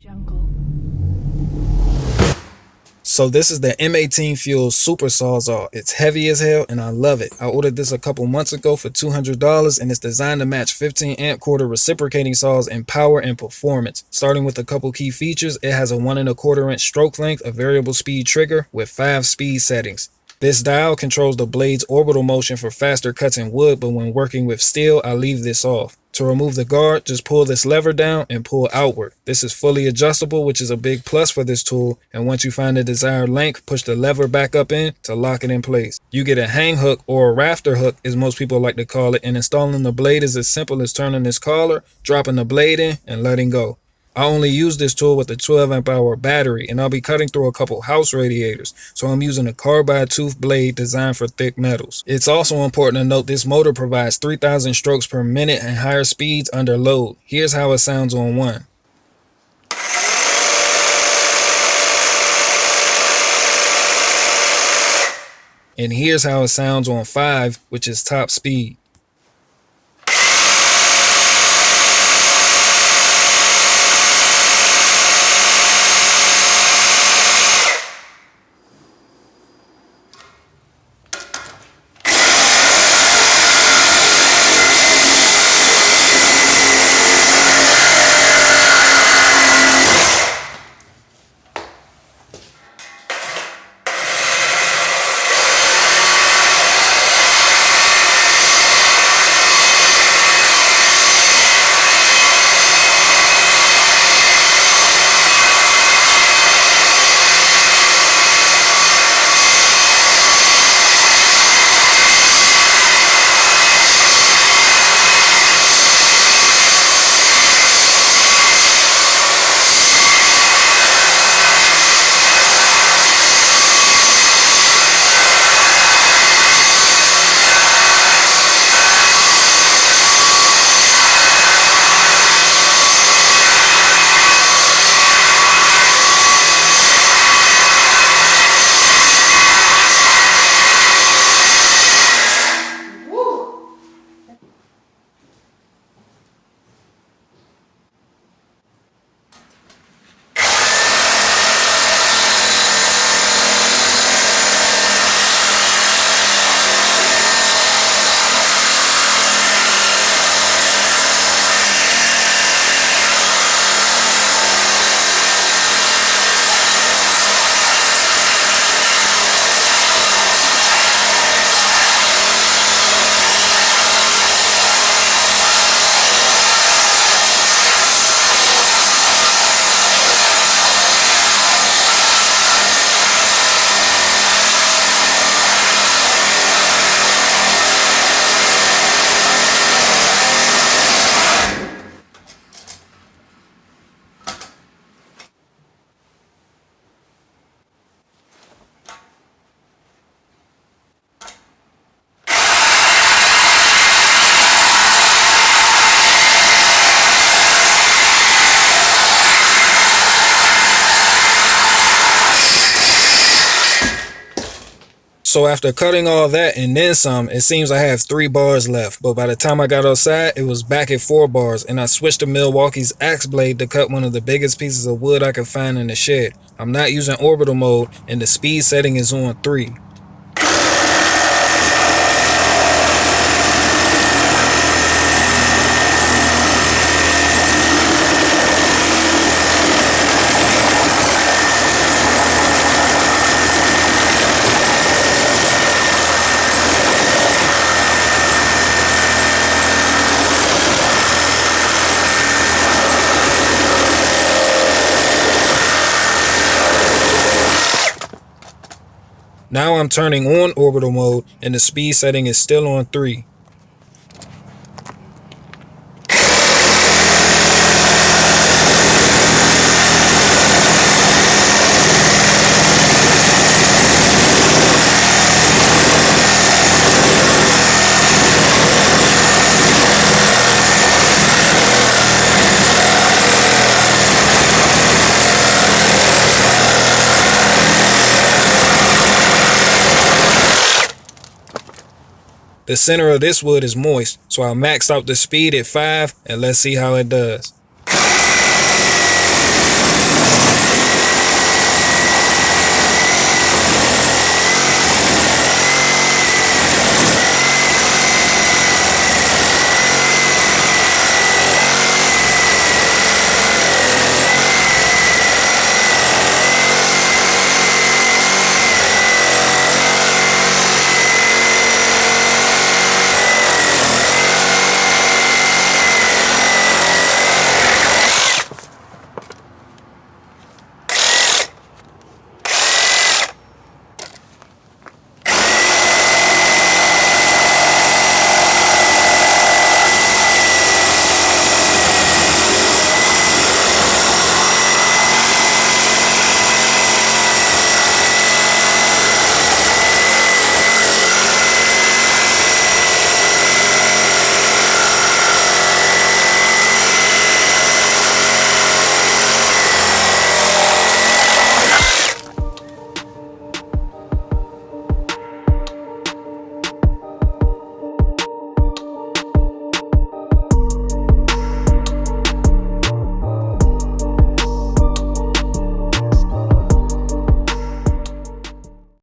Jungle. So this is the M18 Fuel Super Sawzall. It's heavy as hell and I love it. I ordered this a couple months ago for $200 and it's designed to match 15 amp quarter reciprocating saws in power and performance. Starting with a couple key features, it has a 1 1/4 inch stroke length, a variable speed trigger with 5 speed settings. This dial controls the blade's orbital motion for faster cuts in wood, but when working with steel, I leave this off. To remove the guard, just pull this lever down and pull outward. This is fully adjustable, which is a big plus for this tool, and once you find the desired length, push the lever back up in to lock it in place. You get a hang hook, or a rafter hook as most people like to call it, and installing the blade is as simple as turning this collar, dropping the blade in, and letting go. I only use this tool with a 12 amp hour battery, and I'll be cutting through a couple house radiators, so I'm using a carbide tooth blade designed for thick metals. It's also important to note this motor provides 3,000 strokes per minute and higher speeds under load. Here's how it sounds on 1. And here's how it sounds on 5, which is top speed. So after cutting all that and then some, it seems I have 3 bars left, but by the time I got outside, it was back at 4 bars, and I switched to Milwaukee's axe blade to cut one of the biggest pieces of wood I could find in the shed. I'm not using orbital mode, and the speed setting is on 3. Now I'm turning on orbital mode and the speed setting is still on 3. The center of this wood is moist, so I maxed out the speed at 5 and let's see how it does.